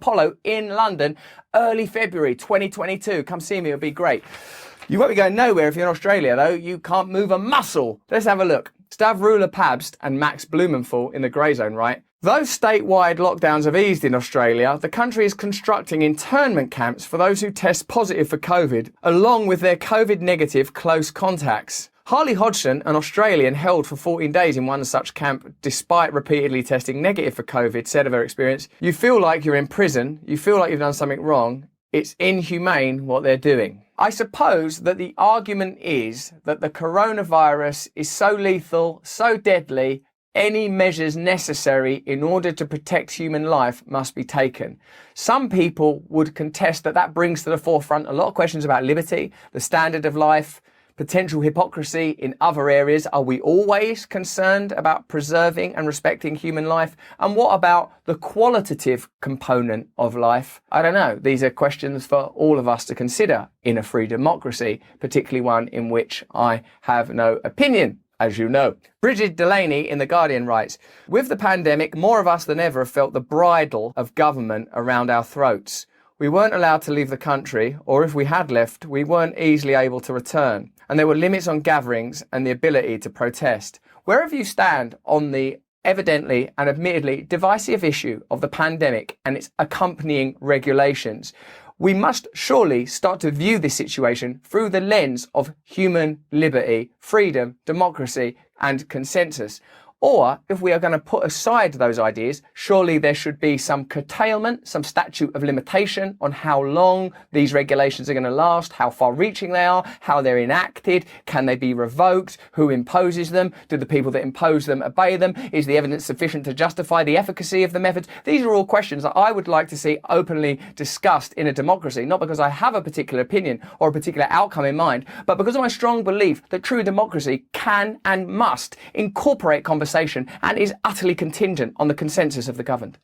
Apollo in London, early February 2022. Come see me, it'll be great. You won't be going nowhere if you're in Australia, though. You can't move a muscle. Let's have a look. Stavroula Pabst and Max Blumenthal in the grey zone, right? Though statewide lockdowns have eased in Australia, the country is constructing internment camps for those who test positive for COVID, along with their COVID-negative close contacts. Harley Hodgson, an Australian held for 14 days in one such camp despite repeatedly testing negative for COVID, said of her experience, "You feel like you're in prison, you feel like you've done something wrong. It's inhumane what they're doing." I suppose that the argument is that the coronavirus is so lethal, so deadly, any measures necessary in order to protect human life must be taken. Some people would contest that that brings to the forefront a lot of questions about liberty, the standard of life, potential hypocrisy in other areas. Are we always concerned about preserving and respecting human life? And what about the qualitative component of life? I don't know. These are questions for all of us to consider in a free democracy, particularly one in which I have no opinion, as you know. Bridget Delaney in The Guardian writes, "With the pandemic, more of us than ever have felt the bridle of government around our throats. We weren't allowed to leave the country, or if we had left, we weren't easily able to return. And there were limits on gatherings and the ability to protest." Wherever you stand on the evidently and admittedly divisive issue of the pandemic and its accompanying regulations, we must surely start to view this situation through the lens of human liberty, freedom, democracy, and consensus. Or, if we are going to put aside those ideas, surely there should be some curtailment, some statute of limitation on how long these regulations are going to last, how far-reaching they are, how they're enacted, can they be revoked, who imposes them, do the people that impose them obey them, is the evidence sufficient to justify the efficacy of the methods? These are all questions that I would like to see openly discussed in a democracy, not because I have a particular opinion or a particular outcome in mind, but because of my strong belief that true democracy can and must incorporate conversation and is utterly contingent on the consensus of the governed.